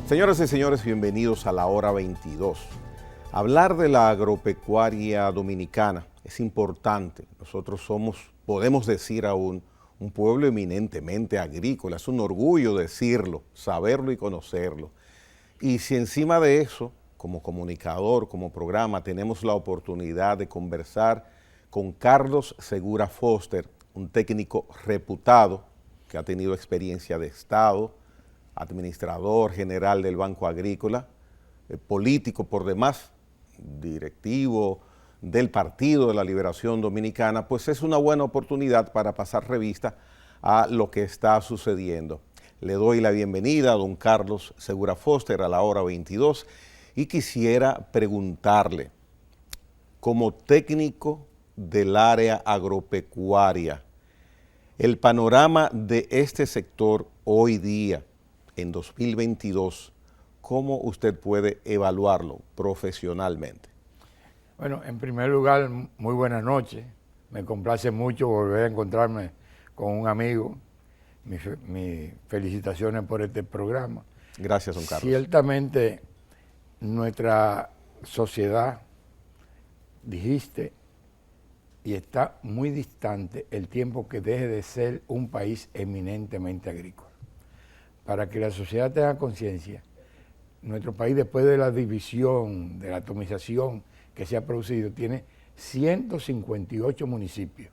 Señoras y señores, bienvenidos a la hora 22. Hablar de la agropecuaria dominicana es importante. Nosotros podemos decir aún, un pueblo eminentemente agrícola. Es un orgullo decirlo, saberlo y conocerlo. Y si encima de eso, como comunicador, como programa, tenemos la oportunidad de conversar con Carlos Segura Foster, un técnico reputado que ha tenido experiencia de Estado, administrador general del Banco Agrícola, político por demás, directivo del Partido de la Liberación Dominicana, pues es una buena oportunidad para pasar revista a lo que está sucediendo. Le doy la bienvenida a don Carlos Segura Foster a la hora 22 y quisiera preguntarle, como técnico del área agropecuaria, el panorama de este sector hoy día, en 2022, ¿cómo usted puede evaluarlo profesionalmente? Bueno, en primer lugar, muy buenas noches. Me complace mucho volver a encontrarme con un amigo. Mis felicitaciones por este programa. Gracias, don Carlos. Ciertamente, nuestra sociedad, dijiste, y está muy distante el tiempo que deje de ser un país eminentemente agrícola. Para que la sociedad tenga conciencia, nuestro país, después de la división, de la atomización que se ha producido, tiene 158 municipios.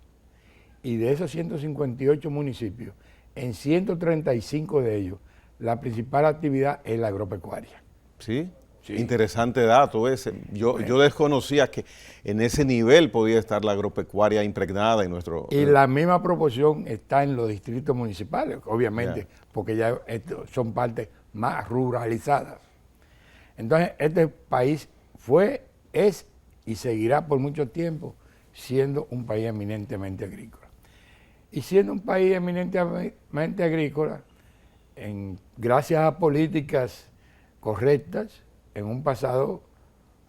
Y de esos 158 municipios, en 135 de ellos, la principal actividad es la agropecuaria. ¿Sí? Sí. Interesante dato ese. Yo desconocía que en ese nivel podía estar la agropecuaria impregnada en nuestro... Y la misma proporción está en los distritos municipales, obviamente, porque ya son partes más ruralizadas. Entonces, este país es y seguirá por mucho tiempo siendo un país eminentemente agrícola. Y siendo un país eminentemente agrícola, gracias a políticas correctas, en un pasado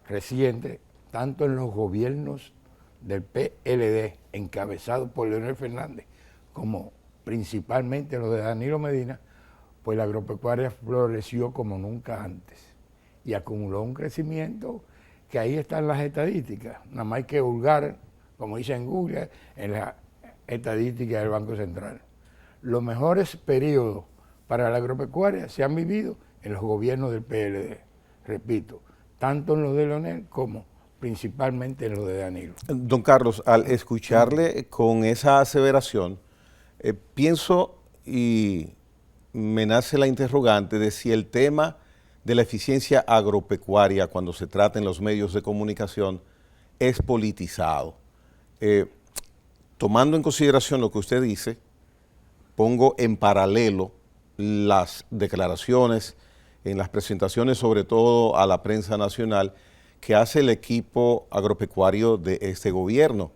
reciente, tanto en los gobiernos del PLD, encabezado por Leonel Fernández, como principalmente los de Danilo Medina, pues la agropecuaria floreció como nunca antes y acumuló un crecimiento que ahí están las estadísticas. Nada más hay que hurgar, como dice en Google, en las estadísticas del Banco Central. Los mejores periodos para la agropecuaria se han vivido en los gobiernos del PLD, repito, tanto en los de Leonel como principalmente en los de Danilo. Don Carlos, al escucharle con esa aseveración, pienso y me nace la interrogante de si el tema de la eficiencia agropecuaria cuando se trata en los medios de comunicación es politizado. Tomando en consideración lo que usted dice, pongo en paralelo las declaraciones en las presentaciones, sobre todo a la prensa nacional, que hace el equipo agropecuario de este gobierno,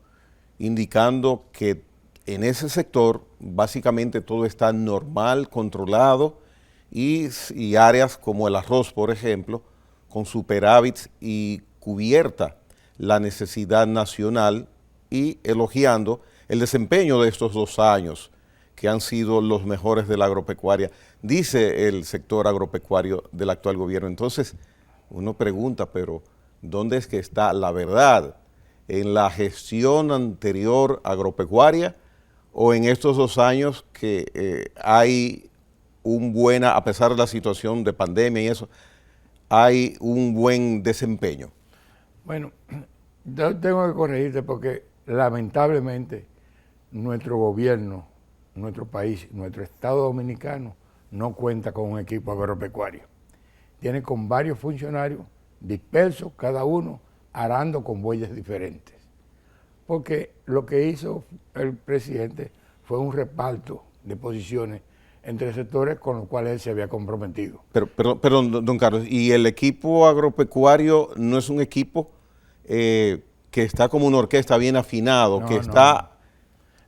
indicando que en ese sector básicamente todo está normal, controlado, y áreas como el arroz, por ejemplo, con superávits y cubierta la necesidad nacional, y elogiando el desempeño de estos 2 años que han sido los mejores de la agropecuaria, dice el sector agropecuario del actual gobierno. Entonces, uno pregunta, pero ¿dónde es que está la verdad? ¿En la gestión anterior agropecuaria o en estos 2 años que hay a pesar de la situación de pandemia y eso, hay un buen desempeño? Bueno, yo tengo que corregirte porque lamentablemente nuestro gobierno, nuestro país, nuestro Estado dominicano no cuenta con un equipo agropecuario. Tiene con varios funcionarios dispersos, cada uno arando con bueyes diferentes. Porque lo que hizo el presidente fue un reparto de posiciones entre sectores con los cuales él se había comprometido. Pero, perdón, don Carlos, ¿y el equipo agropecuario no es un equipo que está como una orquesta bien afinado,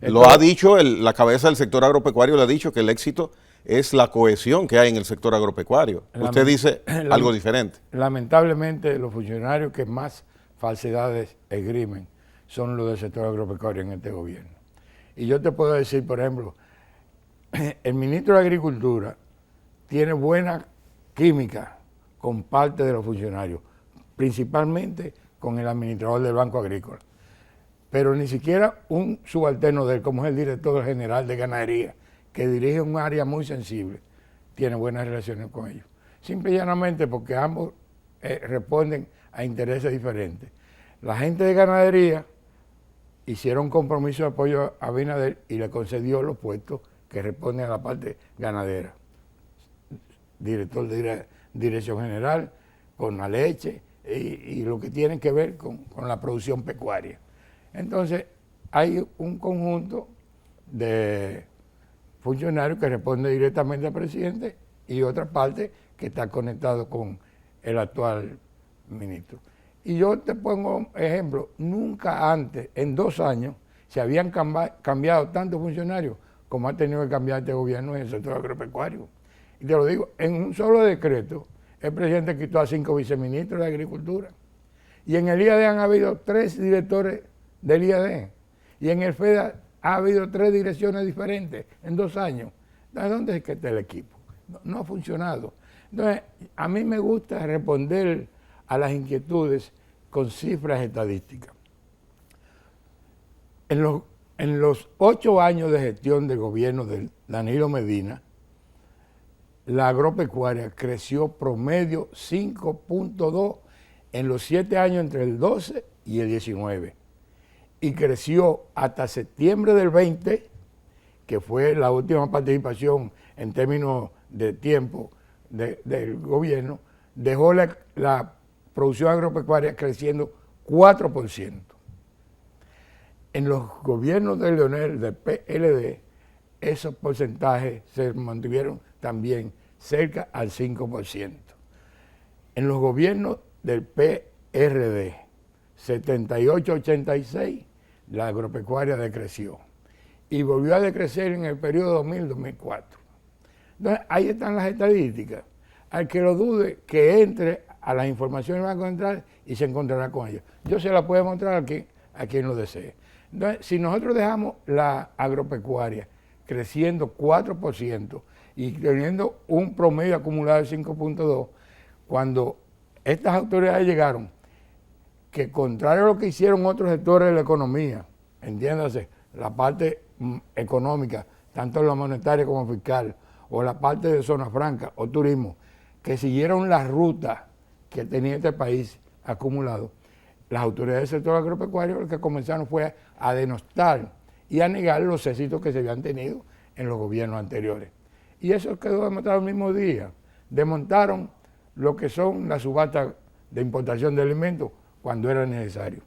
lo ha dicho, la cabeza del sector agropecuario le ha dicho que el éxito es la cohesión que hay en el sector agropecuario? Usted dice algo diferente. Lamentablemente, los funcionarios que más falsedades esgrimen son los del sector agropecuario en este gobierno. Y yo te puedo decir, por ejemplo, el ministro de Agricultura tiene buena química con parte de los funcionarios, principalmente con el administrador del Banco Agrícola. Pero ni siquiera un subalterno de él, como es el director general de ganadería, que dirige un área muy sensible, tiene buenas relaciones con ellos. Simple y llanamente porque ambos responden a intereses diferentes. La gente de ganadería hicieron un compromiso de apoyo a Abinader y le concedió los puestos que responden a la parte ganadera. Director de dirección general, con la leche y lo que tiene que ver con la producción pecuaria. Entonces, hay un conjunto de funcionarios que responden directamente al presidente y otra parte que está conectado con el actual ministro. Y yo te pongo ejemplo, nunca antes, en 2 años, se habían cambiado tantos funcionarios como ha tenido que cambiar este gobierno en el sector agropecuario. Y te lo digo, en un solo decreto, el presidente quitó a 5 viceministros de Agricultura. Y en el IAD han habido 3 directores del IAD. Y en el FEDA ha habido 3 direcciones diferentes en 2 años. ¿De dónde es que está el equipo? No ha funcionado. Entonces, a mí me gusta responder a las inquietudes con cifras estadísticas. En los 8 años de gestión del gobierno de Danilo Medina, la agropecuaria creció promedio 5.2 en los 7 años entre el 12 y el 19. Y creció hasta septiembre del 20, que fue la última participación en términos de tiempo del gobierno, dejó la producción agropecuaria creciendo 4%. En los gobiernos de Leonel, del PLD, esos porcentajes se mantuvieron también cerca al 5%. En los gobiernos del PRD, 78-86, la agropecuaria decreció y volvió a decrecer en el periodo 2000-2004. Entonces, ahí están las estadísticas. Al que lo dude, que entre a las informaciones Banco Central y se encontrará con ellas. Yo se la puedo mostrar a quien lo desee. Entonces, si nosotros dejamos la agropecuaria creciendo 4% y teniendo un promedio acumulado de 5.2, cuando estas autoridades llegaron, que contrario a lo que hicieron otros sectores de la economía, entiéndase, la parte económica, tanto la monetaria como fiscal, o la parte de zona franca o turismo, que siguieron la ruta que tenía este país acumulado, las autoridades del sector agropecuario lo que comenzaron fue a denostar y a negar los éxitos que se habían tenido en los gobiernos anteriores. Y eso quedó demostrado el mismo día. Desmontaron lo que son las subastas de importación de alimentos cuando era necesario.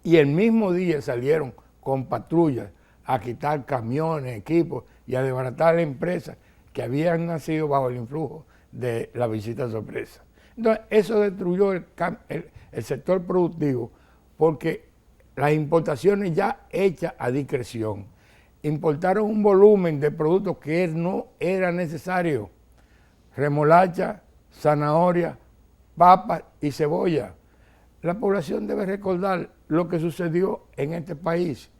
Y el mismo día salieron con patrullas a quitar camiones, equipos y a desbaratar empresas que habían nacido bajo el influjo de la visita sorpresa. Entonces, eso destruyó el sector productivo porque las importaciones ya hechas a discreción importaron un volumen de productos que no era necesario. Remolacha, zanahoria, papas y cebolla. La población debe recordar lo que sucedió en este país,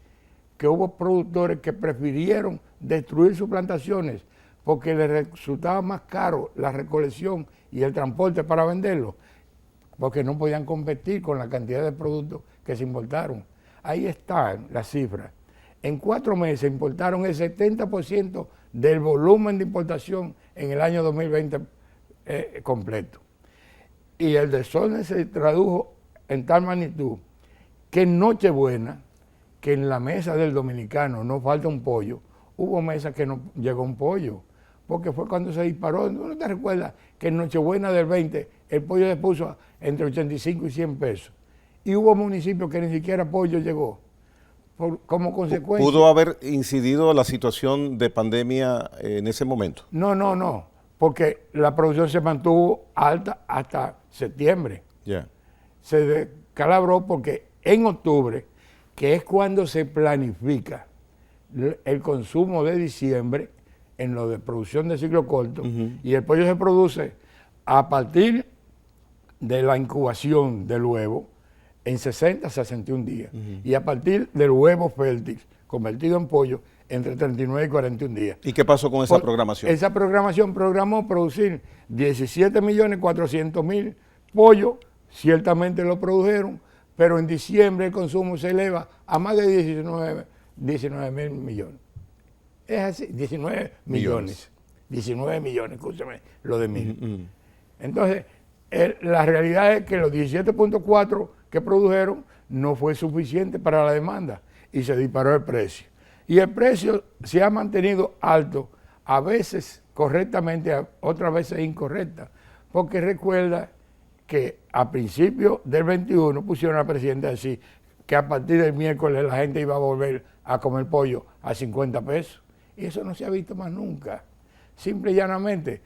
que hubo productores que prefirieron destruir sus plantaciones porque les resultaba más caro la recolección y el transporte para venderlo, porque no podían competir con la cantidad de productos que se importaron. Ahí están las cifras. En 4 meses importaron el 70% del volumen de importación en el año 2020 completo. Y el desorden se tradujo en tal magnitud que en Nochebuena, que en la mesa del dominicano no falta un pollo, hubo mesas que no llegó un pollo, porque fue cuando se disparó. ¿No te recuerdas que en Nochebuena del 20 el pollo se puso entre 85 y 100 pesos? Y hubo municipios que ni siquiera pollo llegó. Como consecuencia. ¿Pudo haber incidido la situación de pandemia en ese momento? No, porque la producción se mantuvo alta hasta septiembre. Yeah. Se descalabró porque en octubre, que es cuando se planifica el consumo de diciembre en lo de producción de ciclo corto, y el pollo se produce a partir de la incubación del huevo en 60 a 61 días, y a partir del huevo fértil convertido en pollo entre 39 y 41 días. ¿Y qué pasó con esa programación? Esa programación programó producir 17.400.000 pollos, ciertamente lo produjeron, pero en diciembre el consumo se eleva a más de 19 mil millones. Es así, 19 millones. 19 millones, escúchame, lo de mil. Entonces, la realidad es que los 17.4 que produjeron no fue suficiente para la demanda y se disparó el precio. Y el precio se ha mantenido alto, a veces correctamente, otras veces incorrecta, porque recuerda que a principios del 21 pusieron al presidente así, que a partir del miércoles la gente iba a volver a comer pollo a 50 pesos. Y eso no se ha visto más nunca. Simple y llanamente,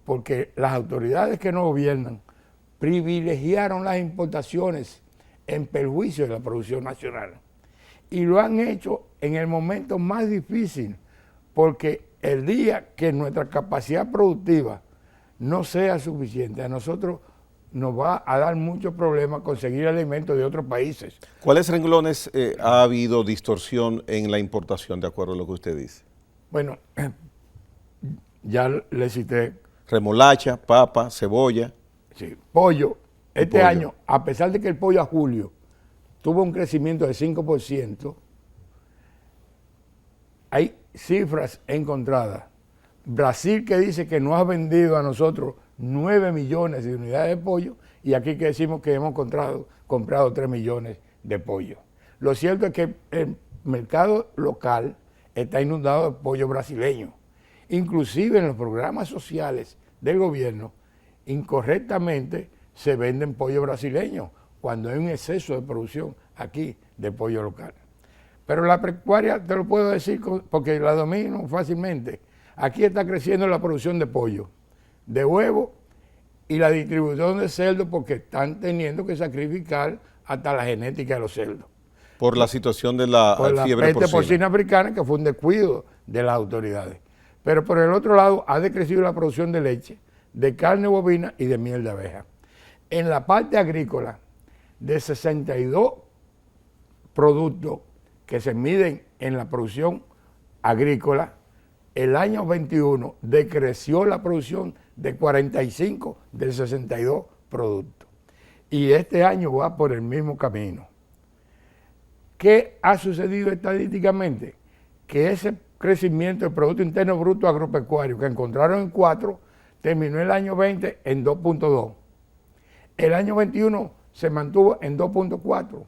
porque las autoridades que no gobiernan privilegiaron las importaciones en perjuicio de la producción nacional. Y lo han hecho en el momento más difícil, porque el día que nuestra capacidad productiva no sea suficiente, a nosotros nos va a dar muchos problemas conseguir alimentos de otros países. ¿Cuáles renglones ha habido distorsión en la importación, de acuerdo a lo que usted dice? Bueno, ya le cité. Remolacha, papa, cebolla. Sí, pollo. Este pollo. Año, a pesar de que el pollo a julio tuvo un crecimiento de 5%, hay cifras encontradas. Brasil, que dice que nos ha vendido a nosotros 9 millones de unidades de pollo, y aquí que decimos que hemos comprado 3 millones de pollo. Lo cierto es que el mercado local está inundado de pollo brasileño. Inclusive en los programas sociales del gobierno, incorrectamente se venden pollo brasileño, cuando hay un exceso de producción aquí de pollo local. Pero la pecuaria, te lo puedo decir porque la domino fácilmente. Aquí está creciendo la producción de pollo, de huevo y la distribución de cerdo, porque están teniendo que sacrificar hasta la genética de los cerdos. Por la situación de la fiebre peste porcina africana, que fue un descuido de las autoridades. Pero por el otro lado, ha decrecido la producción de leche, de carne bovina y de miel de abeja. En la parte agrícola, de 62 productos que se miden en la producción agrícola, el año 21 decreció la producción de 45 de 62 productos. Y este año va por el mismo camino. ¿Qué ha sucedido estadísticamente? Que ese crecimiento del Producto Interno Bruto agropecuario, que encontraron en 4, terminó el año 20 en 2.2. El año 21 se mantuvo en 2.4.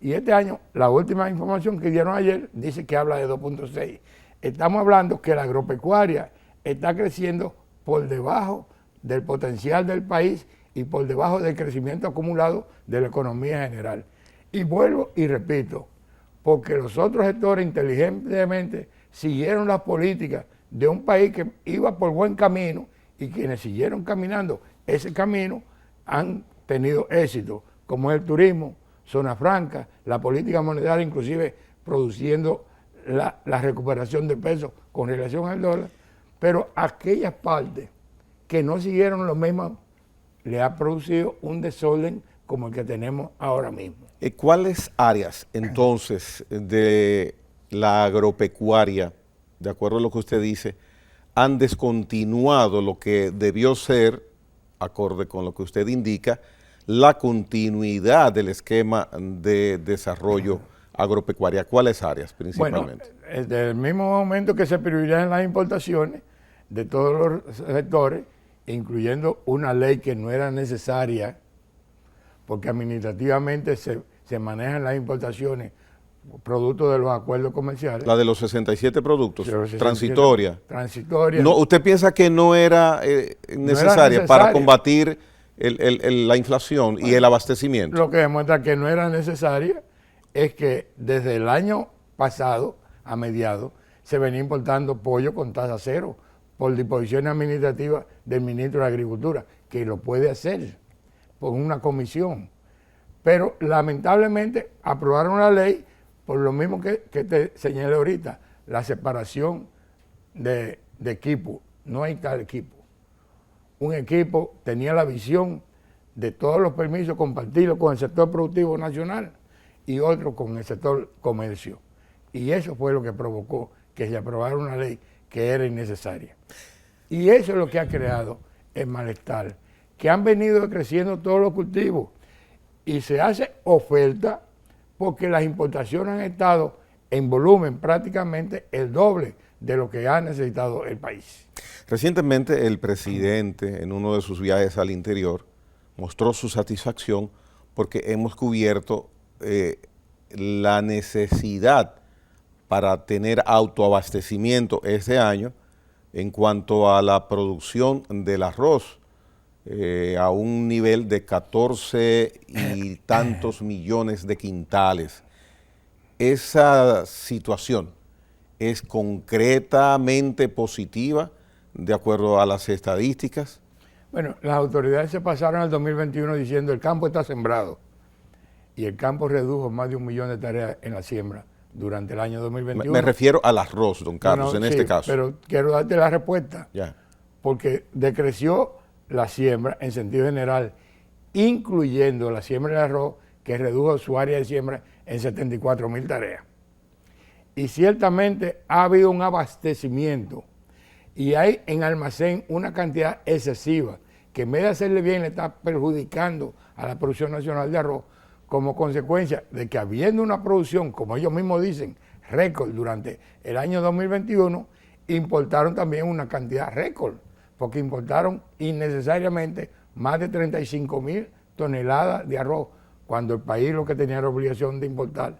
Y este año, la última información que dieron ayer, dice que habla de 2.6. Estamos hablando que la agropecuaria está creciendo por debajo del potencial del país y por debajo del crecimiento acumulado de la economía general. Y vuelvo y repito, porque los otros sectores inteligentemente siguieron las políticas de un país que iba por buen camino, y quienes siguieron caminando ese camino han tenido éxito, como es el turismo, zona franca, la política monetaria, inclusive produciendo la recuperación de peso con relación al dólar, pero aquellas partes que no siguieron lo mismo le ha producido un desorden como el que tenemos ahora mismo. ¿Cuáles áreas entonces de la agropecuaria, de acuerdo a lo que usted dice, han descontinuado lo que debió ser, acorde con lo que usted indica, la continuidad del esquema de desarrollo agropecuaria? ¿Cuáles áreas principalmente? Bueno, desde el mismo momento que se privilegian las importaciones de todos los sectores, incluyendo una ley que no era necesaria, porque administrativamente se manejan las importaciones producto de los acuerdos comerciales. La de los 67 productos, transitoria. Transitoria. No, ¿usted piensa que no era necesaria para combatir la inflación y el abastecimiento? Lo que demuestra que no era necesaria es que desde el año pasado, a mediados, se venía importando pollo con tasa cero por disposiciones administrativas del ministro de Agricultura, que lo puede hacer por una comisión. Pero lamentablemente aprobaron la ley por lo mismo que te señalé ahorita, la separación de equipo. No hay tal equipo. Un equipo tenía la visión de todos los permisos compartirlos con el sector productivo nacional y otro con el sector comercio. Y eso fue lo que provocó que se aprobara una ley que era innecesaria. Y eso es lo que ha creado el malestar, que han venido creciendo todos los cultivos y se hace oferta porque las importaciones han estado en volumen prácticamente el doble de lo que ha necesitado el país. Recientemente el presidente, en uno de sus viajes al interior, mostró su satisfacción porque hemos cubierto la necesidad para tener autoabastecimiento este año en cuanto a la producción del arroz a un nivel de 14 y tantos millones de quintales. Esa situación es concretamente positiva de acuerdo a las estadísticas. Bueno, las autoridades se pasaron al 2021 diciendo el campo está sembrado y el campo redujo más de 1 millón de tareas en la siembra durante el año 2021. Me refiero al arroz, don Carlos, en este caso. Pero quiero darte la respuesta, ya. Porque decreció la siembra en sentido general, incluyendo la siembra de arroz, que redujo su área de siembra en 74,000 tareas. Y ciertamente ha habido un abastecimiento y hay en almacén una cantidad excesiva que en vez de hacerle bien le está perjudicando a la producción nacional de arroz como consecuencia de que habiendo una producción, como ellos mismos dicen, récord durante el año 2021, importaron también una cantidad récord, porque importaron innecesariamente más de 35,000 toneladas de arroz, cuando el país lo que tenía la obligación de importar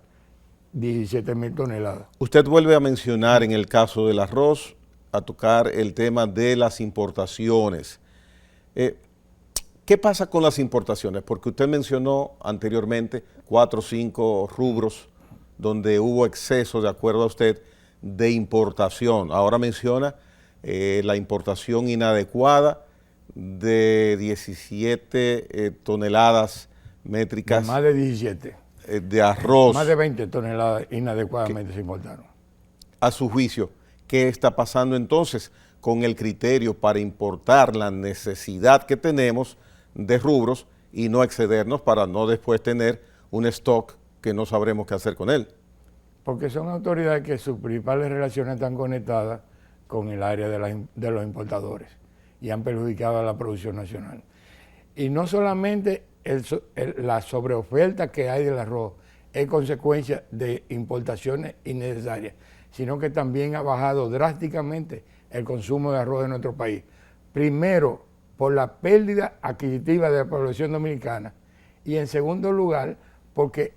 17,000 toneladas. Usted vuelve a mencionar en el caso del arroz, a tocar el tema de las importaciones. ¿Qué pasa con las importaciones? Porque usted mencionó anteriormente 4 o 5 rubros donde hubo exceso, de acuerdo a usted, de importación. Ahora menciona la importación inadecuada de 17 toneladas métricas. De más de 17. De arroz. Más de 20 toneladas inadecuadamente se importaron. A su juicio, ¿qué está pasando entonces con el criterio para importar la necesidad que tenemos de rubros y no excedernos para no después tener un stock que no sabremos qué hacer con él? Porque son autoridades que sus principales relaciones están conectadas con el área de los importadores y han perjudicado a la producción nacional. Y no solamente la sobreoferta que hay del arroz es consecuencia de importaciones innecesarias, sino que también ha bajado drásticamente el consumo de arroz en nuestro país. Primero, por la pérdida adquisitiva de la población dominicana y en segundo lugar, porque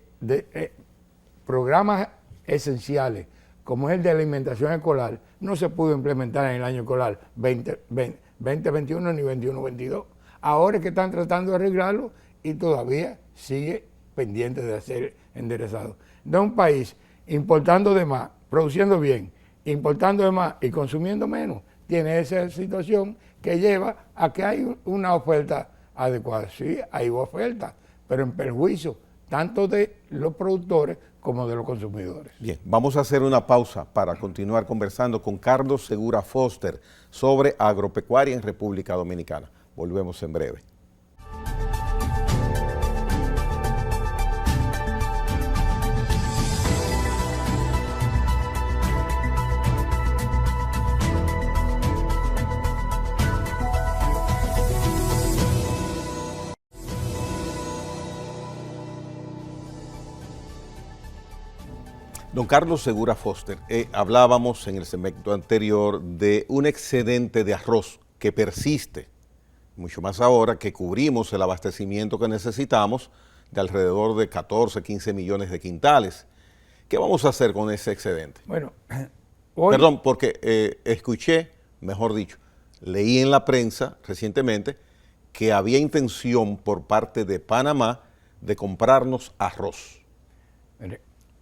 programas esenciales como es el de alimentación escolar no se pudo implementar en el año escolar 2021 ni 21-22. Ahora es que están tratando de arreglarlo y todavía sigue pendiente de ser enderezado. De un país importando de más, produciendo bien, importando de más y consumiendo menos, tiene esa situación que lleva a que hay una oferta adecuada. Sí, hay oferta, pero en perjuicio tanto de los productores como de los consumidores. Bien, vamos a hacer una pausa para continuar conversando con Carlos Segura Foster sobre agropecuaria en República Dominicana. Volvemos en breve. Don Carlos Segura Foster, hablábamos en el segmento anterior de un excedente de arroz que persiste, mucho más ahora que cubrimos el abastecimiento que necesitamos de alrededor de 14, 15 millones de quintales. ¿Qué vamos a hacer con ese excedente? Bueno, Perdón, porque escuché, mejor dicho, leí en la prensa recientemente que había intención por parte de Panamá de comprarnos arroz.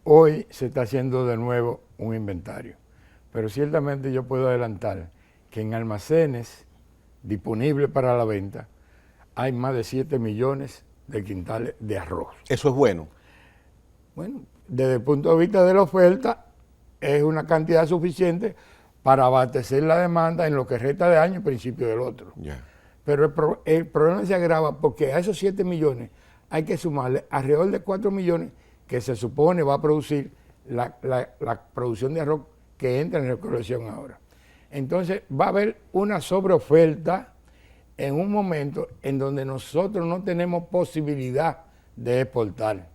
Hoy se está haciendo de nuevo un inventario, pero ciertamente yo puedo adelantar que en almacenes disponibles para la venta hay más de 7 millones de quintales de arroz. ¿Eso es bueno? Bueno, desde el punto de vista de la oferta, es una cantidad suficiente para abastecer la demanda en lo que resta de año y principio del otro. Yeah. Pero el problema se agrava porque a esos 7 millones hay que sumarle alrededor de 4 millones que se supone va a producir la producción de arroz que entra en recolección ahora. Entonces va a haber una sobreoferta en un momento en donde nosotros no tenemos posibilidad de exportar.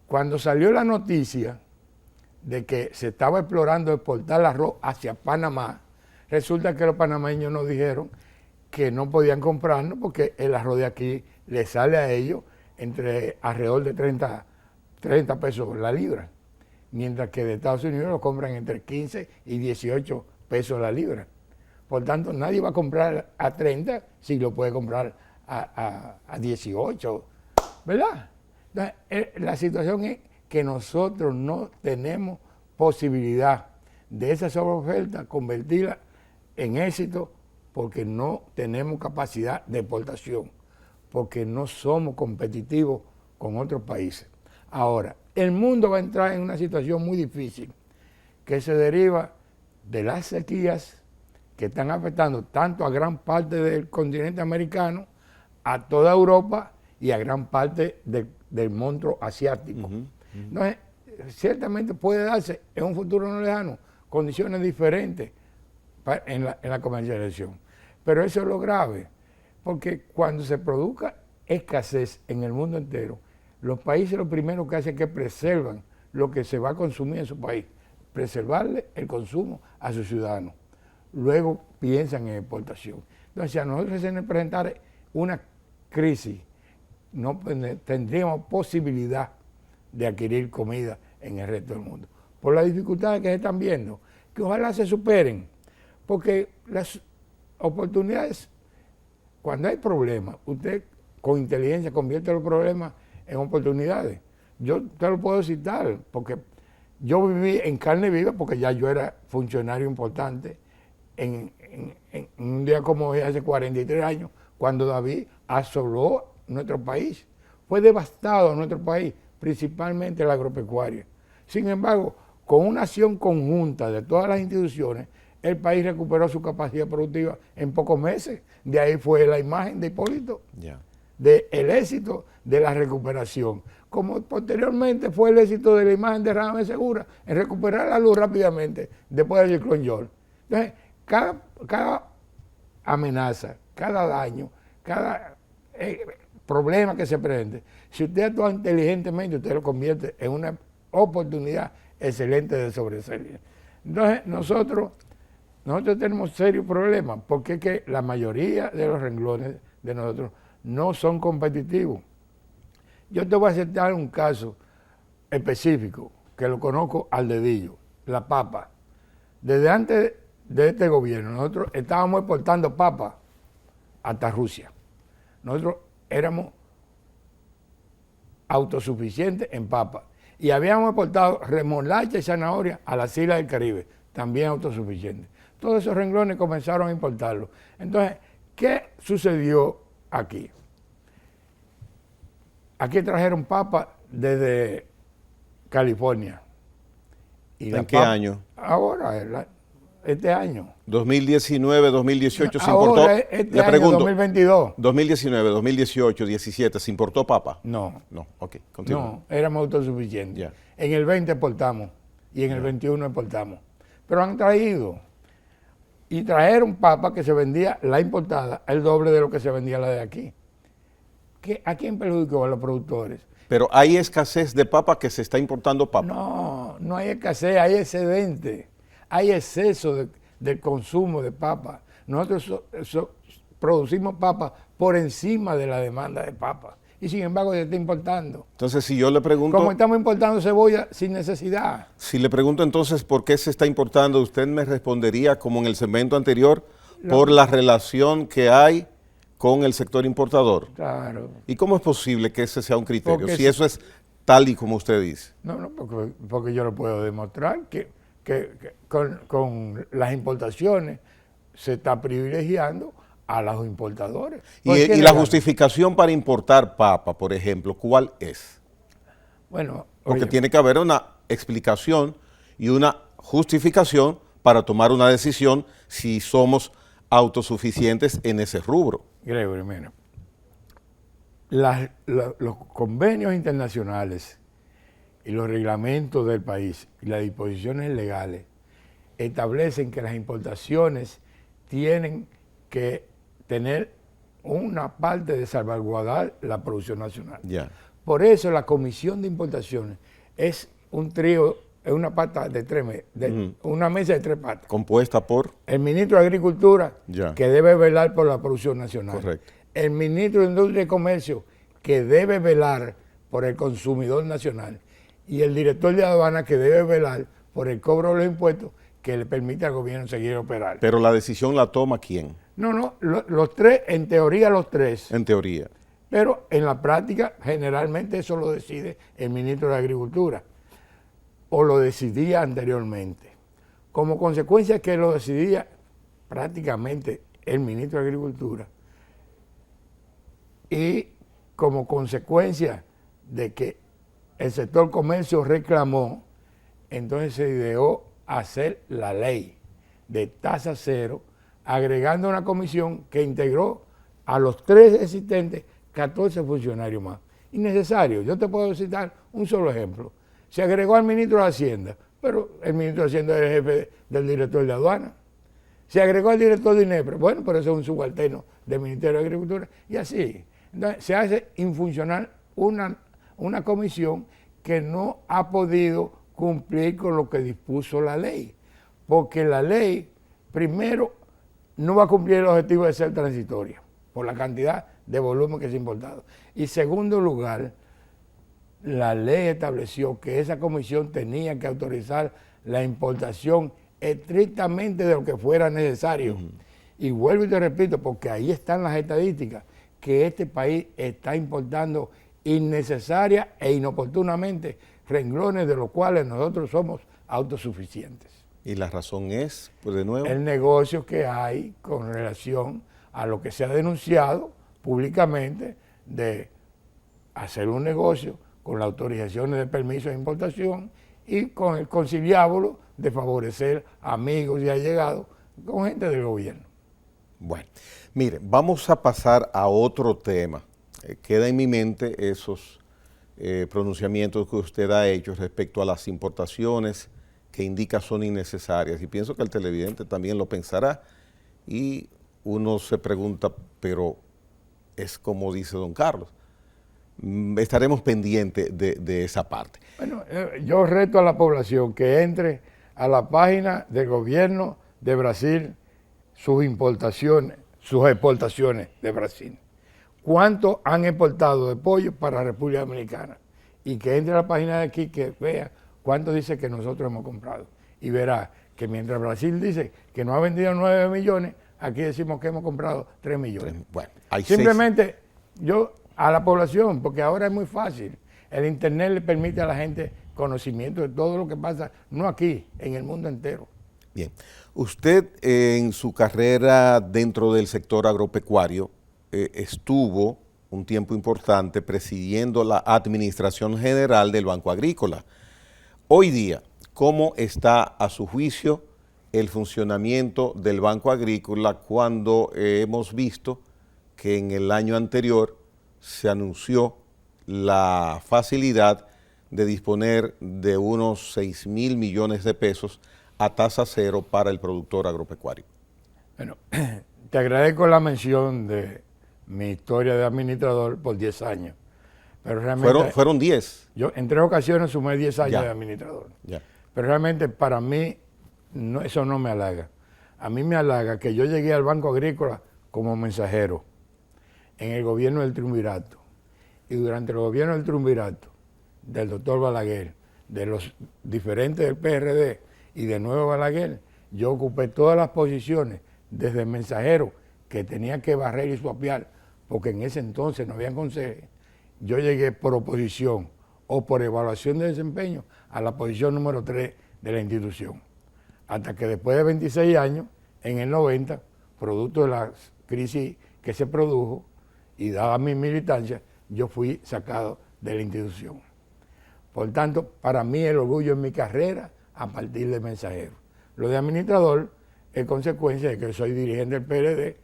Cuando salió la noticia de que se estaba explorando exportar el arroz hacia Panamá, resulta que los panameños nos dijeron que no podían comprarnos porque el arroz de aquí le sale a ellos entre alrededor de 30 pesos la libra, mientras que de Estados Unidos lo compran entre 15 y 18 pesos la libra. Por tanto, nadie va a comprar a 30 si lo puede comprar a 18, ¿verdad? Entonces, la situación es que nosotros no tenemos posibilidad de esa sobreoferta convertirla en éxito porque no tenemos capacidad de exportación, porque no somos competitivos con otros países. Ahora, el mundo va a entrar en una situación muy difícil que se deriva de las sequías que están afectando tanto a gran parte del continente americano, a toda Europa y a gran parte del monstruo asiático. Entonces, ciertamente puede darse en un futuro no lejano condiciones diferentes en la comercialización. Pero eso es lo grave, porque cuando se produzca escasez en el mundo entero, los países lo primero que hacen es que preservan lo que se va a consumir en su país, preservarle el consumo a sus ciudadanos. Luego piensan en exportación. Entonces, si a nosotros se nos presentara una crisis, no tendríamos posibilidad de adquirir comida en el resto del mundo. Por las dificultades que se están viendo, que ojalá se superen, porque las oportunidades, cuando hay problemas, usted con inteligencia convierte los problemas en oportunidades. Yo te lo puedo citar, porque yo viví en carne viva, porque ya yo era funcionario importante, en un día como hoy, hace 43 años, cuando David asoló nuestro país. Fue devastado nuestro país, principalmente la agropecuaria. Sin embargo, con una acción conjunta de todas las instituciones, el país recuperó su capacidad productiva en pocos meses. De ahí fue la imagen de Hipólito, del éxito de la recuperación. Como posteriormente fue el éxito de la imagen de Radamés Segura en recuperar la luz rápidamente después del ciclón George. Entonces, cada amenaza, cada daño, cada problema que se presente, si usted actúa inteligentemente, usted lo convierte en una oportunidad excelente de sobresalir. Entonces, nosotros tenemos serios problemas, porque es que la mayoría de los renglones de nosotros no son competitivos. Yo te voy a citar un caso específico, que lo conozco al dedillo, la papa. Desde antes de este gobierno, nosotros estábamos exportando papa hasta Rusia. Nosotros éramos autosuficientes en papa. Y habíamos exportado remolacha y zanahoria a las islas del Caribe, también autosuficientes. Todos esos renglones comenzaron a importarlos. Entonces, ¿qué sucedió aquí? Aquí trajeron papa desde California. Y ¿en qué año? Ahora, este año. 2019, 2018 se ahora, importó. Este año, pregunto, 2022. 2019, 2018, 17, ¿se importó papa? No. No, ok, continúa. No, éramos autosuficientes. Yeah. En el 20 exportamos y en el 21 exportamos. Pero han traído y trajeron papa que se vendía la importada el doble de lo que se vendía la de aquí. ¿A quién perjudicó? A los productores. Pero hay escasez de papa, que se está importando papa. No, no hay escasez, hay excedente. Hay exceso del consumo de papa. Nosotros producimos papa por encima de la demanda de papa. Y sin embargo se está importando. Entonces, si yo le pregunto... Como estamos importando cebolla sin necesidad. Si le pregunto entonces por qué se está importando, usted me respondería, como en el segmento anterior, por la relación que hay con el sector importador. Claro. ¿Y cómo es posible que ese sea un criterio? Porque si eso es tal y como usted dice. No, porque yo lo puedo demostrar que con las importaciones se está privilegiando a los importadores. ¿Y la justificación para importar papa, por ejemplo, cuál es? Bueno, porque tiene que haber una explicación y una justificación para tomar una decisión si somos autosuficientes en ese rubro. Gregory, mira, los convenios internacionales y los reglamentos del país y las disposiciones legales establecen que las importaciones tienen que tener una parte de salvaguardar la producción nacional. Ya. Por eso la Comisión de Importaciones es un trío, es una pata de una mesa de 3 patas. Compuesta por... El ministro de Agricultura, Ya. que debe velar por la producción nacional. Correcto. El ministro de Industria y Comercio, que debe velar por el consumidor nacional. Y el director de aduana, que debe velar por el cobro de los impuestos que le permite al gobierno seguir operando. Pero la decisión la toma ¿quién? No, los 3, en teoría los 3. En teoría. Pero en la práctica, generalmente eso lo decide el ministro de Agricultura, o lo decidía anteriormente. Como consecuencia que lo decidía prácticamente el ministro de Agricultura, y como consecuencia de que el sector comercio reclamó, entonces se ideó hacer la ley de tasa cero, agregando una comisión que integró a los 3 existentes 14 funcionarios más. Innecesario. Yo te puedo citar un solo ejemplo. Se agregó al ministro de Hacienda, pero el ministro de Hacienda es el jefe del director de aduana. Se agregó al director de INEPRE, bueno, pero eso es un subalterno del Ministerio de Agricultura, y así. Entonces, se hace infuncional una comisión que no ha podido cumplir con lo que dispuso la ley, porque la ley, primero, no va a cumplir el objetivo de ser transitoria, por la cantidad de volumen que se ha importado. Y segundo lugar, la ley estableció que esa comisión tenía que autorizar la importación estrictamente de lo que fuera necesario. Y vuelvo y te repito, porque ahí están las estadísticas, que este país está importando innecesaria e inoportunamente renglones de los cuales nosotros somos autosuficientes. ¿Y la razón es, pues de nuevo? El negocio que hay con relación a lo que se ha denunciado públicamente de hacer un negocio con las autorizaciones de permiso de importación y con el conciliábulo de favorecer amigos y allegados con gente del gobierno. Bueno, mire, vamos a pasar a otro tema. Queda en mi mente esos pronunciamientos que usted ha hecho respecto a las importaciones que indica son innecesarias, y pienso que el televidente también lo pensará, y uno se pregunta, pero es como dice don Carlos, estaremos pendientes de esa parte. Bueno, yo reto a la población que entre a la página del gobierno de Brasil, sus exportaciones de Brasil. ¿Cuánto han exportado de pollo para la República Dominicana? Y que entre a la página de aquí, que vea cuánto dice que nosotros hemos comprado. Y verá que mientras Brasil dice que no ha vendido 9 millones, aquí decimos que hemos comprado 3 millones. Bueno, hay simplemente yo a la población, porque ahora es muy fácil. El Internet le permite a la gente conocimiento de todo lo que pasa, no aquí, en el mundo entero. Bien. Usted en su carrera dentro del sector agropecuario estuvo un tiempo importante presidiendo la administración general del Banco Agrícola. Hoy día, ¿cómo está a su juicio el funcionamiento del Banco Agrícola cuando hemos visto que en el año anterior se anunció la facilidad de disponer de unos 6,000 millones de pesos a tasa cero para el productor agropecuario? Bueno, te agradezco la mención de mi historia de administrador por 10 años. Pero realmente fueron 10. Yo en 3 ocasiones sumé 10 años Ya. de administrador. Ya. Pero realmente para mí eso no me halaga. A mí me halaga que yo llegué al Banco Agrícola como mensajero en el gobierno del Triunvirato. Y durante el gobierno del Triunvirato, del doctor Balaguer, de los diferentes del PRD y de Nuevo Balaguer, yo ocupé todas las posiciones desde mensajero, que tenía que barrer y suapiar, porque en ese entonces no había consejeros. Yo llegué por oposición o por evaluación de desempeño a la posición número 3 de la institución. Hasta que después de 26 años, en el 90, producto de la crisis que se produjo y dada mi militancia, yo fui sacado de la institución. Por tanto, para mí el orgullo en mi carrera a partir de mensajero. Lo de administrador es consecuencia de que soy dirigente del PLD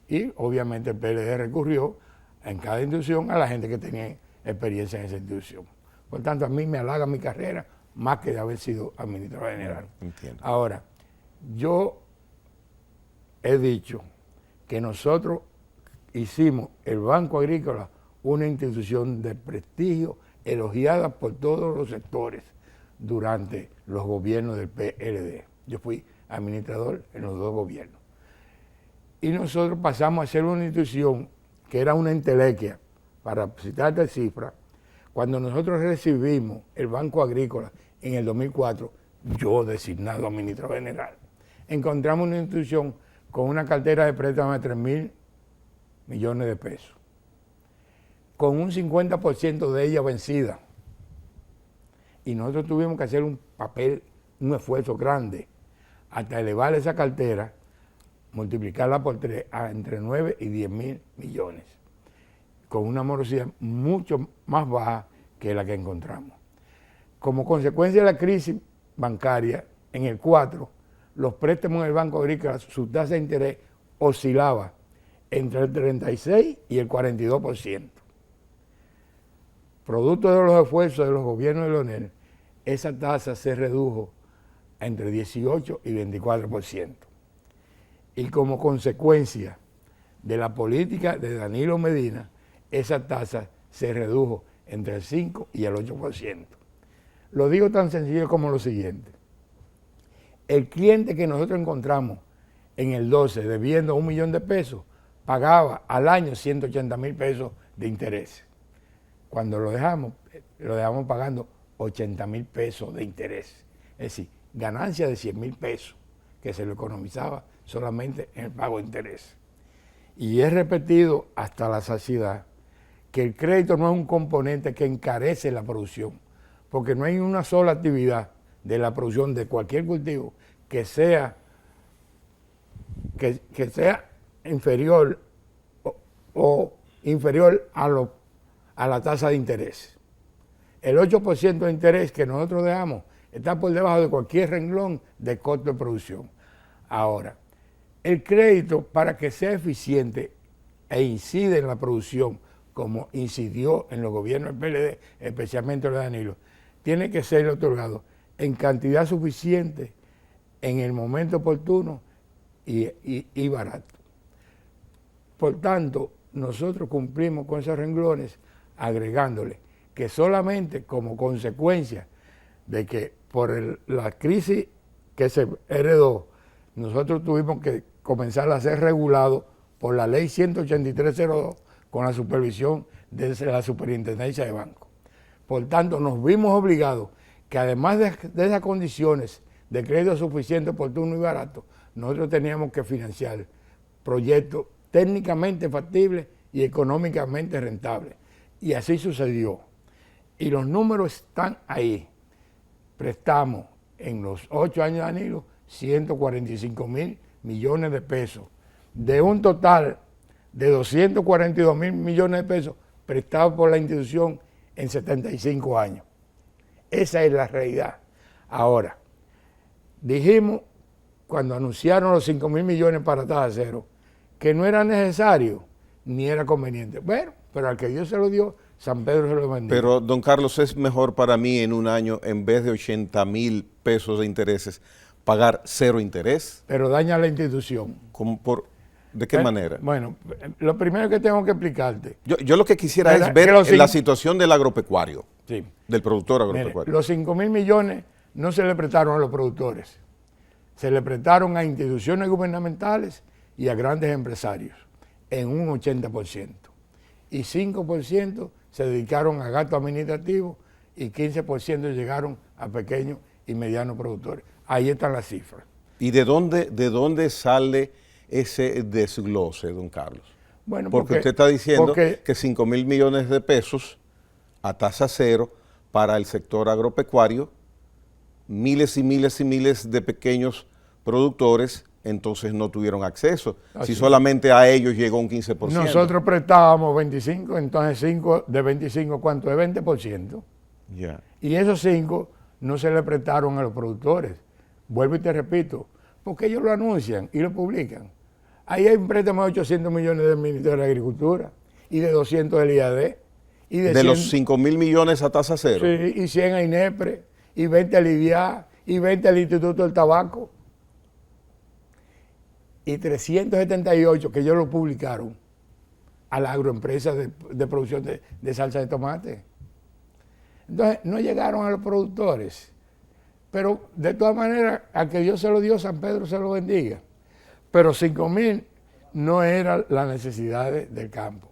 y obviamente el PLD recurrió en cada institución a la gente que tenía experiencia en esa institución. Por tanto, a mí me halaga mi carrera más que de haber sido administrador general. Entiendo. Ahora, yo he dicho que nosotros hicimos el Banco Agrícola una institución de prestigio elogiada por todos los sectores durante los gobiernos del PLD. Yo fui administrador en los dos gobiernos. Y nosotros pasamos a ser una institución que era una entelequia, para citarte cifras. Cuando nosotros recibimos el Banco Agrícola en el 2004, yo designado administrador general, encontramos una institución con una cartera de préstamos de 3.000 millones de pesos, con un 50% de ella vencida. Y nosotros tuvimos que hacer un esfuerzo grande, hasta elevar esa cartera, multiplicarla por 3 a entre 9 y 10.000 millones, con una morosidad mucho más baja que la que encontramos. Como consecuencia de la crisis bancaria, en el 4, los préstamos en el Banco Agrícola, su tasa de interés oscilaba entre el 36 y el 42%. Producto de los esfuerzos de los gobiernos de Leonel, esa tasa se redujo a entre 18 y 24%. Y como consecuencia de la política de Danilo Medina, esa tasa se redujo entre el 5 y el 8%. Lo digo tan sencillo como lo siguiente. El cliente que nosotros encontramos en el 12 debiendo 1 millón de pesos, pagaba al año 180.000 pesos de interés. Cuando lo dejamos pagando 80.000 pesos de interés. Es decir, ganancia de 100.000 pesos que se lo economizaba solamente en el pago de interés. Y he repetido hasta la saciedad que el crédito no es un componente que encarece la producción, porque no hay una sola actividad de la producción de cualquier cultivo que sea inferior o inferior a la tasa de interés. El 8% de interés que nosotros dejamos está por debajo de cualquier renglón de costo de producción. Ahora, el crédito, para que sea eficiente e incide en la producción, como incidió en los gobiernos del PLD, especialmente los de Danilo, tiene que ser otorgado en cantidad suficiente, en el momento oportuno y barato. Por tanto, nosotros cumplimos con esos renglones agregándole que solamente como consecuencia de que por la crisis que se heredó, nosotros tuvimos que comenzar a ser regulados por la ley 18302 con la supervisión de la Superintendencia de Bancos. Por tanto, nos vimos obligados que además de esas condiciones de crédito suficiente, oportuno y barato, nosotros teníamos que financiar proyectos técnicamente factibles y económicamente rentables. Y así sucedió. Y los números están ahí. Prestamos en los 8 años de Danilo 145.000 millones de pesos, de un total de 242.000 millones de pesos prestados por la institución en 75 años. Esa es la realidad. Ahora, dijimos, cuando anunciaron los 5.000 millones para tasa cero, que no era necesario ni era conveniente. Bueno, pero al que Dios se lo dio, San Pedro se lo bendiga. Pero, don Carlos, es mejor para mí en un año, en vez de 80.000 pesos de intereses, pagar cero interés. Pero daña la institución. ¿De qué manera? Bueno, lo primero que tengo que explicarte. Yo lo que quisiera es ver la situación del agropecuario, sí, del productor agropecuario. Mire, los 5.000 millones no se le prestaron a los productores, se le prestaron a instituciones gubernamentales y a grandes empresarios en un 80%. Y 5% se dedicaron a gastos administrativos y 15% llegaron a pequeños y medianos productores. Ahí están las cifras. ¿Y de dónde sale ese desglose, don Carlos? Bueno, porque usted está diciendo que 5.000 millones de pesos a tasa cero para el sector agropecuario, miles y miles y miles de pequeños productores entonces no tuvieron acceso. Si solamente a ellos llegó un 15%. Nosotros prestábamos 25, entonces 5 de 25, ¿cuánto? De 20%. Yeah. Y esos 5 no se le prestaron a los productores. Vuelvo y te repito, porque ellos lo anuncian y lo publican. Ahí hay un préstamo de 800 millones del Ministerio de Agricultura y de 200 del IAD. Y de los 5.000 millones a tasa cero. Sí, y 100 a INEPRE, y 20 al IDIA, y 20 al Instituto del Tabaco. y 378 que ellos lo publicaron a la agroempresa de producción de salsa de tomate. Entonces, no llegaron a los productores. Pero, de todas maneras, a que Dios se lo dio, San Pedro se lo bendiga. Pero 5.000 no era la necesidad del campo.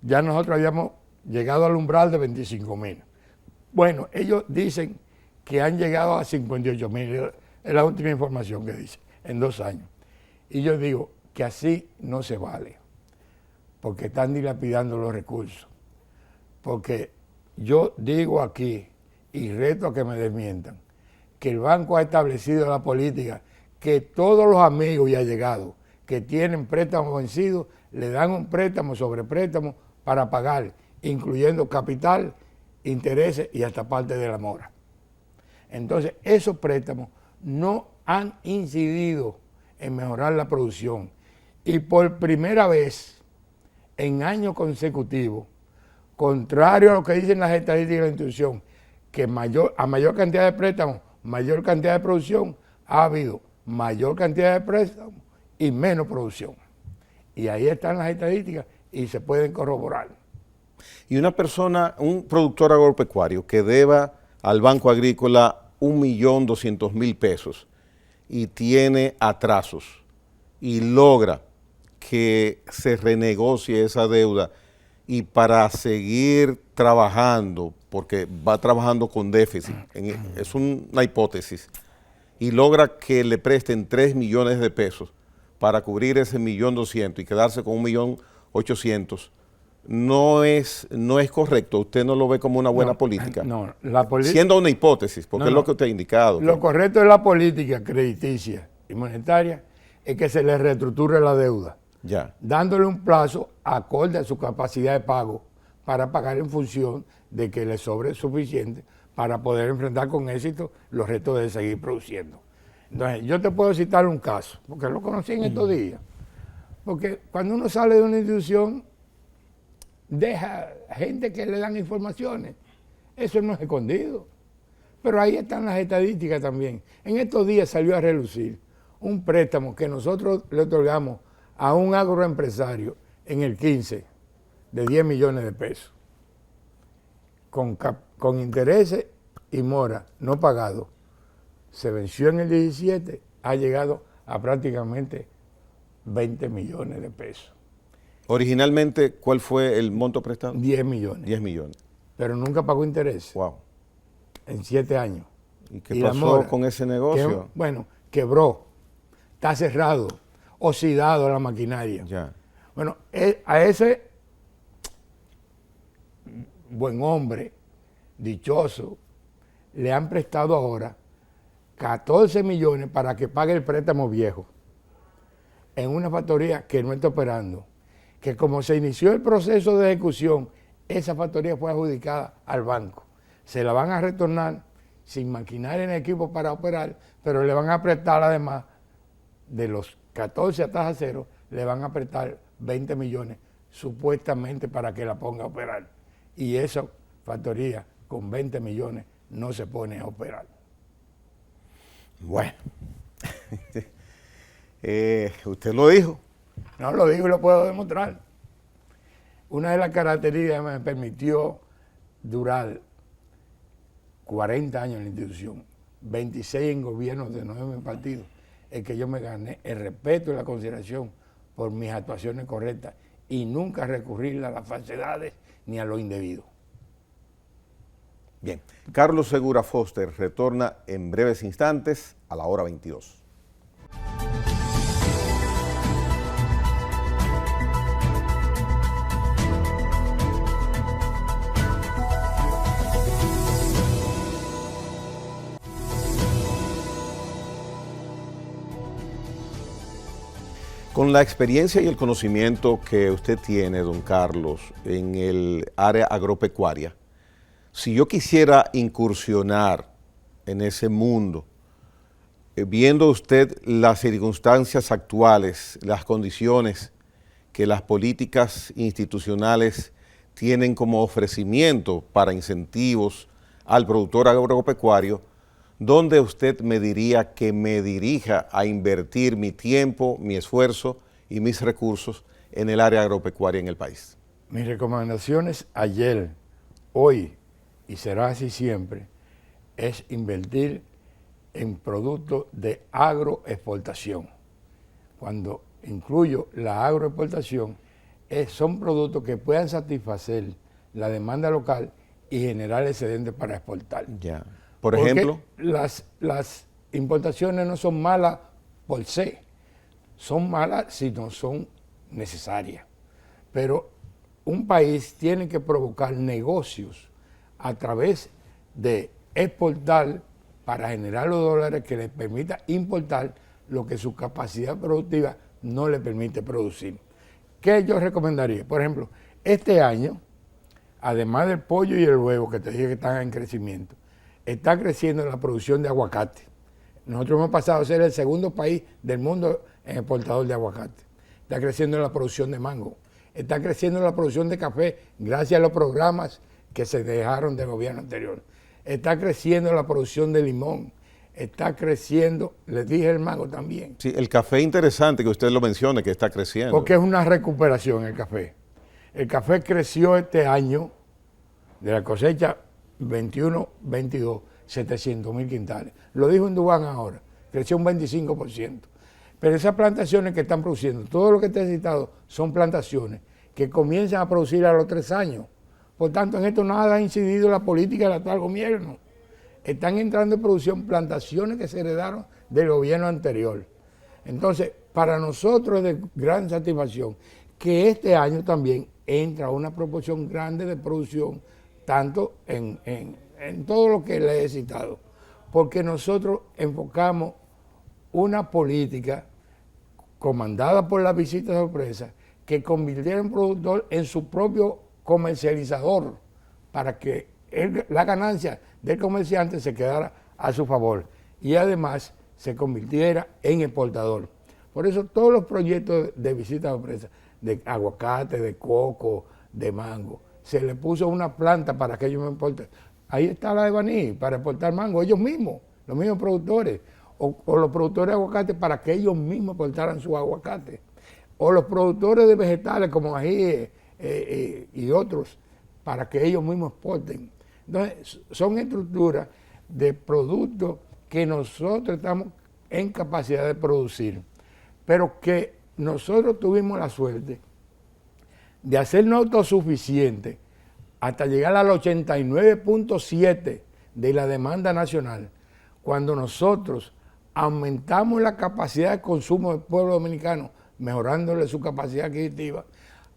Ya nosotros habíamos llegado al umbral de 25.000. Bueno, ellos dicen que han llegado a 58.000. Es la última información que dice, en 2 años. Y yo digo que así no se vale, porque están dilapidando los recursos. Porque yo digo aquí, y reto a que me desmientan, que el banco ha establecido la política que todos los amigos y allegados que tienen préstamos vencidos le dan un préstamo sobre préstamo para pagar, incluyendo capital, intereses y hasta parte de la mora. Entonces, esos préstamos no han incidido en mejorar la producción. Y por primera vez en años consecutivos, contrario a lo que dicen las estadísticas de la institución, que a mayor cantidad de préstamos, mayor cantidad de producción, ha habido mayor cantidad de préstamos y menos producción. Y ahí están las estadísticas y se pueden corroborar. Y una persona, un productor agropecuario que deba al Banco Agrícola 1.200.000 pesos y tiene atrasos y logra que se renegocie esa deuda y para seguir trabajando, porque va trabajando con déficit, es una hipótesis, y logra que le presten 3 millones de pesos para cubrir ese 1.200.000 y quedarse con 1.800.000, no es correcto. Usted no lo ve como una buena política. No, siendo una hipótesis, porque es lo que usted ha indicado. Lo correcto de la política crediticia y monetaria es que se le reestructure la deuda, dándole un plazo acorde a su capacidad de pago para pagar en función de que le sobre suficiente para poder enfrentar con éxito los retos de seguir produciendo. Entonces, yo te puedo citar un caso, porque lo conocí en estos días. Porque cuando uno sale de una institución, deja gente que le dan informaciones. Eso no es escondido. Pero ahí están las estadísticas también. En estos días salió a relucir un préstamo que nosotros le otorgamos a un agroempresario en el 15 de 10 millones de pesos. Con intereses y mora no pagados. Se venció en el 17, ha llegado a prácticamente 20 millones de pesos. Originalmente, ¿cuál fue el monto prestado? 10 millones. 10 millones. Pero nunca pagó interés. Wow. En 7 años. ¿Y qué pasó con ese negocio? Bueno, quebró. Está cerrado. Oxidado la maquinaria. Ya. Bueno, a ese buen hombre, dichoso, le han prestado ahora 14 millones para que pague el préstamo viejo en una factoría que no está operando, que como se inició el proceso de ejecución, esa factoría fue adjudicada al banco. Se la van a retornar sin maquinaria en equipo para operar, pero le van a prestar además de los 14 a tasa cero, le van a prestar 20 millones supuestamente para que la ponga a operar. Y esa factoría con 20 millones no se pone a operar. Bueno, usted lo dijo. No lo digo y lo puedo demostrar. Una de las características que me permitió durar 40 años en la institución, 26 en gobiernos de 9 partidos, es que yo me gané el respeto y la consideración por mis actuaciones correctas y nunca recurrir a las falsedades ni a lo indebido. Bien, Carlos Segura Foster retorna en breves instantes a la hora 22. Con la experiencia y el conocimiento que usted tiene, don Carlos, en el área agropecuaria, si yo quisiera incursionar en ese mundo, viendo usted las circunstancias actuales, las condiciones que las políticas institucionales tienen como ofrecimiento para incentivos al productor agropecuario, ¿dónde usted me diría que me dirija a invertir mi tiempo, mi esfuerzo y mis recursos en el área agropecuaria en el país? Mis recomendaciones ayer, hoy y será así siempre, es invertir en productos de agroexportación. Cuando incluyo la agroexportación, son productos que puedan satisfacer la demanda local y generar excedentes para exportar. Ya. Por Porque ejemplo, las importaciones no son malas por sí, son malas si no son necesarias. Pero un país tiene que provocar negocios a través de exportar para generar los dólares que le permita importar lo que su capacidad productiva no le permite producir. ¿Qué yo recomendaría? Por ejemplo, este año, además del pollo y el huevo, que te dije que están en crecimiento, está creciendo la producción de aguacate. Nosotros hemos pasado a ser el segundo país del mundo en exportador de aguacate. Está creciendo la producción de mango. Está creciendo la producción de café gracias a los programas que se dejaron del gobierno anterior. Está creciendo la producción de limón. Está creciendo, les dije el mango también. sí, el café interesante que usted lo mencione, que está creciendo. Porque es una recuperación el café. El café creció este año, de la cosecha 21-22, 700,000 quintales. Lo dijo en Dubán ahora, creció un 25%. Pero esas plantaciones que están produciendo, todo lo que te he citado, son plantaciones que comienzan a producir a los 3 años. Por tanto, en esto nada ha incidido la política del actual gobierno. Están entrando en producción plantaciones que se heredaron del gobierno anterior. Entonces, para nosotros es de gran satisfacción que este año también entra una proporción grande de producción, tanto en todo lo que le he citado, porque nosotros enfocamos una política comandada por la visita sorpresa que convirtiera en productor en su propio comercializador para que la ganancia del comerciante se quedara a su favor y además se convirtiera en exportador. Por eso todos los proyectos de visita sorpresa, de aguacate, de coco, de mango, se le puso una planta para que ellos me exporten. Ahí está la de Baní, para exportar mango, ellos mismos, los mismos productores, o los productores de aguacate para que ellos mismos exportaran su aguacate, o los productores de vegetales como ají y otros, para que ellos mismos exporten. Entonces, son estructuras de productos que nosotros estamos en capacidad de producir, pero que nosotros tuvimos la suerte de hacernos autosuficientes hasta llegar al 89.7 de la demanda nacional, cuando nosotros aumentamos la capacidad de consumo del pueblo dominicano, mejorándole su capacidad adquisitiva,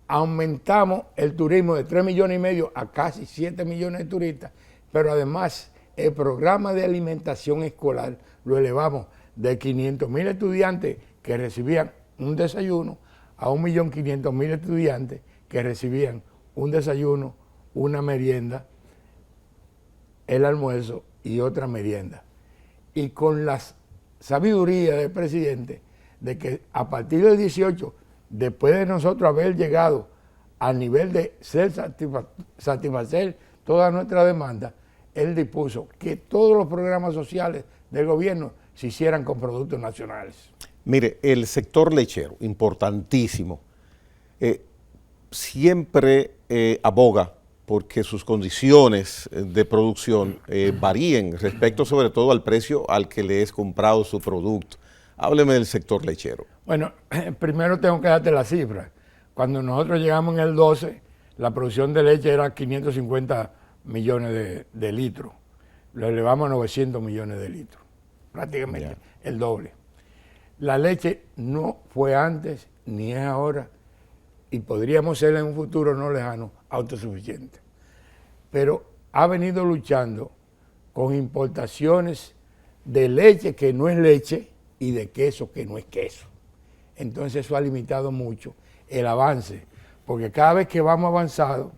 aumentamos el turismo de 3,5 millones a casi 7 millones de turistas, pero además el programa de alimentación escolar lo elevamos de 500,000 estudiantes que recibían un desayuno a 1.500.000 estudiantes que recibían un desayuno, una merienda, el almuerzo y otra merienda. Y con la sabiduría del presidente de que a partir del 18, después de nosotros haber llegado al nivel de satisfacer toda nuestra demanda, él dispuso que todos los programas sociales del gobierno se hicieran con productos nacionales. Mire, el sector lechero, importantísimo, siempre aboga porque sus condiciones de producción varíen respecto sobre todo al precio al que le es comprado su producto. Hábleme del sector lechero. Bueno, primero tengo que darte la cifra. Cuando nosotros llegamos en el 12, la producción de leche era 550 millones de litros. Lo elevamos a 900 millones de litros, prácticamente el doble. La leche no fue antes ni es ahora y podríamos ser en un futuro no lejano autosuficiente. Pero ha venido luchando con importaciones de leche que no es leche y de queso que no es queso. Entonces eso ha limitado mucho el avance, porque cada vez que vamos avanzando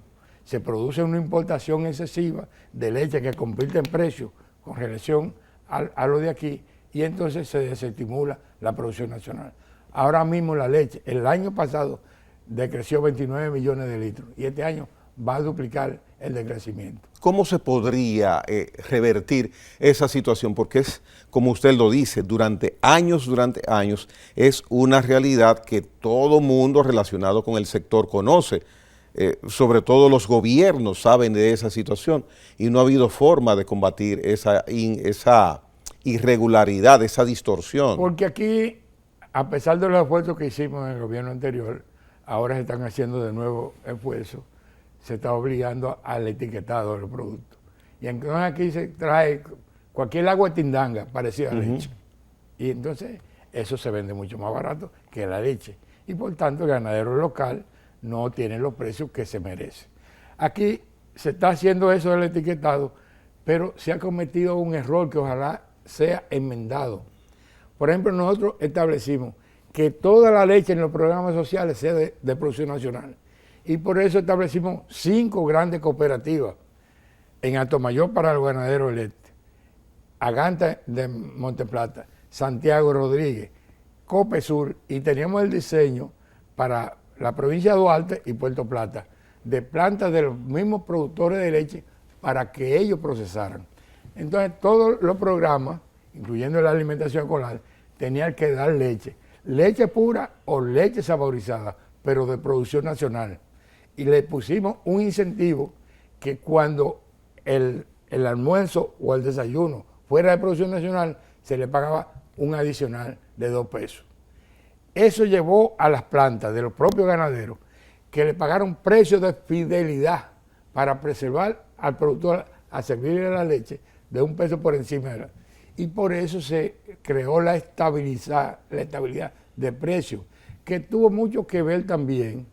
se produce una importación excesiva de leche que compite en precio con relación a lo de aquí y entonces se desestimula la producción nacional. Ahora mismo la leche, el año pasado decreció 29 millones de litros y este año va a duplicar el decrecimiento. ¿Cómo se podría revertir esa situación? Porque es, como usted lo dice, durante años, es una realidad que todo mundo relacionado con el sector conoce. Sobre todo los gobiernos saben de esa situación y no ha habido forma de combatir esa irregularidad, esa distorsión. Porque aquí, a pesar de los esfuerzos que hicimos en el gobierno anterior, ahora se están haciendo de nuevo esfuerzos, se está obligando al etiquetado de los productos. Y entonces aquí se trae cualquier agua de tindanga parecida a leche. Y entonces eso se vende mucho más barato que la leche. Y por tanto el ganadero local no tiene los precios que se merece. Aquí se está haciendo eso del etiquetado, pero se ha cometido un error que ojalá sea enmendado. Por ejemplo, nosotros establecimos que toda la leche en los programas sociales sea de producción nacional. Y por eso establecimos 5 grandes cooperativas en Atomayor para los ganaderos del este, Aganta de Monteplata, Santiago Rodríguez, Copesur, y teníamos el diseño para la provincia de Duarte y Puerto Plata de plantas de los mismos productores de leche para que ellos procesaran. Entonces todos los programas, incluyendo la alimentación escolar, tenían que dar leche pura o leche saborizada, pero de producción nacional. Y le pusimos un incentivo que cuando el almuerzo o el desayuno fuera de producción nacional, se le pagaba un adicional de 2 pesos. Eso llevó a las plantas de los propios ganaderos que le pagaron precios de fidelidad para preservar al productor a servirle la leche de 1 peso por encima de la. Y por eso se creó la estabilidad de precios, que tuvo mucho que ver también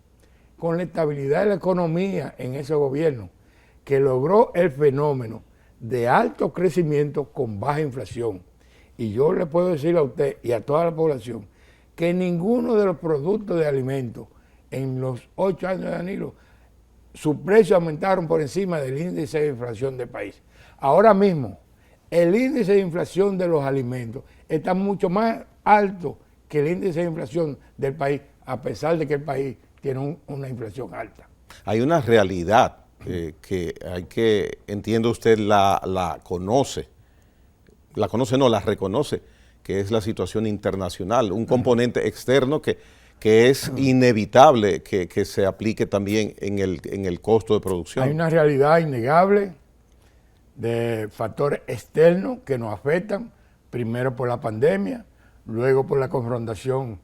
con la estabilidad de la economía en ese gobierno, que logró el fenómeno de alto crecimiento con baja inflación. Y yo le puedo decir a usted y a toda la población que ninguno de los productos de alimentos en los 8 años de Danilo, sus precios aumentaron por encima del índice de inflación del país. Ahora mismo, el índice de inflación de los alimentos está mucho más alto que el índice de inflación del país, a pesar de que el país tiene una inflación alta. Hay una realidad que entiende usted, la reconoce, que es la situación internacional, un componente externo que es inevitable que se aplique también en el costo de producción. Hay una realidad innegable de factores externos que nos afectan, primero por la pandemia, luego por la confrontación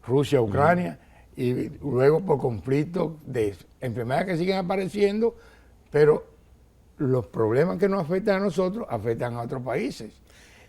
Rusia-Ucrania y luego por conflictos de enfermedades que siguen apareciendo, pero los problemas que nos afectan a nosotros afectan a otros países.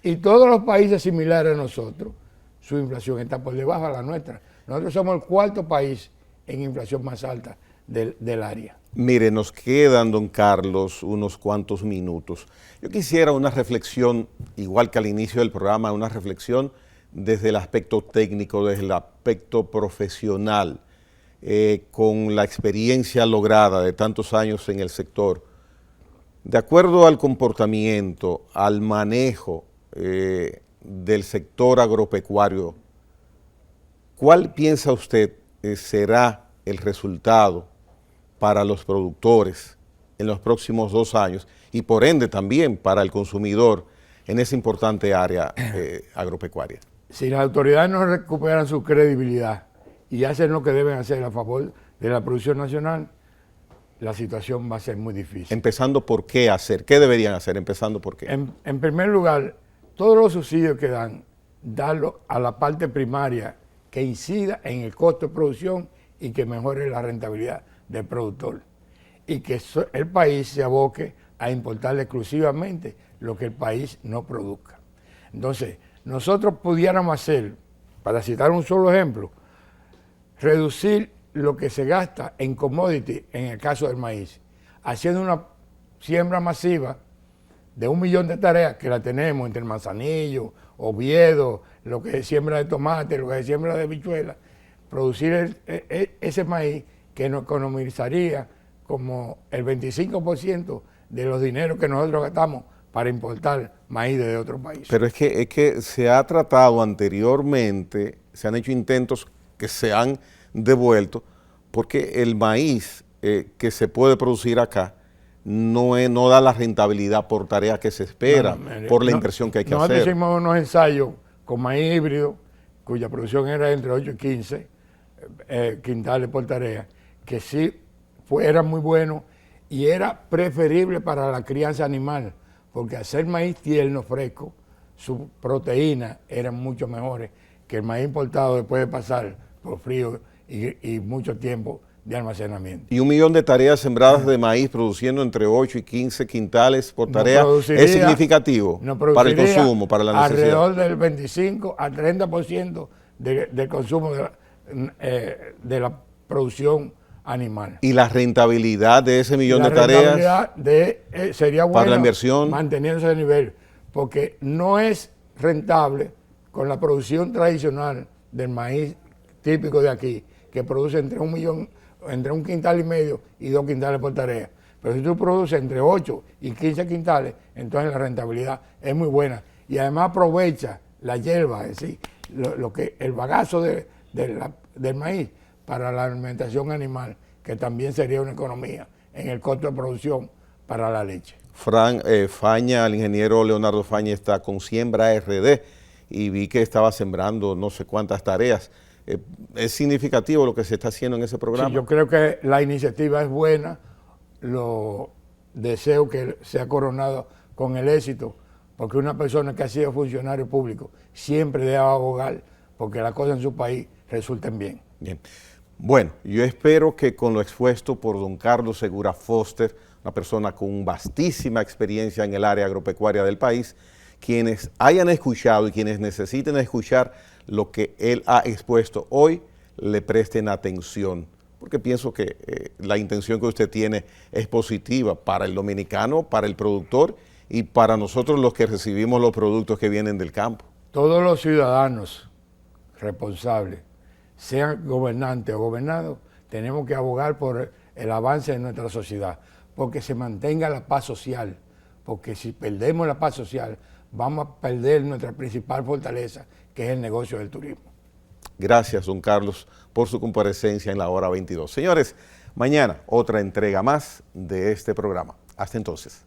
Y todos los países similares a nosotros, su inflación está por debajo de la nuestra. Nosotros somos el 4º país en inflación más alta del área. Mire, nos quedan, don Carlos, unos cuantos minutos. Yo quisiera una reflexión, igual que al inicio del programa, una reflexión desde el aspecto técnico, desde el aspecto profesional, con la experiencia lograda de tantos años en el sector. De acuerdo al comportamiento, al manejo del sector agropecuario, ¿cuál piensa usted será el resultado para los productores en los próximos 2 años y por ende también para el consumidor en esa importante área agropecuaria? Si las autoridades no recuperan su credibilidad y hacen lo que deben hacer a favor de la producción nacional, la situación va a ser muy difícil. Empezando por qué hacer, qué deberían hacer, empezando por qué. En primer lugar, todos los subsidios que dan, darlo a la parte primaria que incida en el costo de producción y que mejore la rentabilidad del productor. Y que el país se aboque a importar exclusivamente lo que el país no produzca. Entonces, nosotros pudiéramos hacer, para citar un solo ejemplo, reducir lo que se gasta en commodity en el caso del maíz, haciendo una siembra masiva de 1 millón de tareas que la tenemos entre Manzanillo, Oviedo, lo que se siembra de tomate, lo que se siembra de habichuela, producir ese maíz que nos economizaría como el 25% de los dineros que nosotros gastamos para importar maíz de otros países. Pero es que se ha tratado anteriormente, se han hecho intentos que se han devuelto, porque el maíz que se puede producir acá no da la rentabilidad por tarea que se espera, por la inversión que hay que hacer. Nosotros hicimos unos ensayos con maíz híbrido, cuya producción era entre 8 y 15 quintales por tarea, que sí era muy bueno y era preferible para la crianza animal, porque hacer maíz tierno, fresco, sus proteínas eran mucho mejores que el maíz importado después de pasar por frío y mucho tiempo de almacenamiento. Y 1 millón de tareas sembradas de maíz produciendo entre 8 y 15 quintales por tarea es significativo para el consumo, para la necesidad. Alrededor del 25 al 30% del consumo de la producción animal. Y la rentabilidad de ese 1 millón de tareas sería buena para la inversión, manteniéndose a nivel, porque no es rentable con la producción tradicional del maíz típico de aquí, que produce entre 1 quintal y medio y 2 quintales por tarea. Pero si tú produces entre 8 y 15 quintales, entonces la rentabilidad es muy buena. Y además aprovecha la hierba, es decir, el bagazo del maíz para la alimentación animal, que también sería una economía en el costo de producción para la leche. Faña, el ingeniero Leonardo Faña está con Siembra RD y vi que estaba sembrando no sé cuántas tareas. ¿Es significativo lo que se está haciendo en ese programa? Sí, yo creo que la iniciativa es buena, lo deseo que sea coronado con el éxito, porque una persona que ha sido funcionario público siempre debe abogar porque las cosas en su país resulten bien. Bien. Bueno, yo espero que con lo expuesto por don Carlos Segura Foster, una persona con vastísima experiencia en el área agropecuaria del país, quienes hayan escuchado y quienes necesiten escuchar lo que él ha expuesto hoy, le presten atención, porque pienso que la intención que usted tiene es positiva para el dominicano, para el productor y para nosotros los que recibimos los productos que vienen del campo. Todos los ciudadanos responsables, sean gobernantes o gobernados, tenemos que abogar por el avance de nuestra sociedad, porque se mantenga la paz social, porque si perdemos la paz social, vamos a perder nuestra principal fortaleza, que es el negocio del turismo. Gracias, don Carlos, por su comparecencia en la hora 22. Señores, mañana otra entrega más de este programa. Hasta entonces.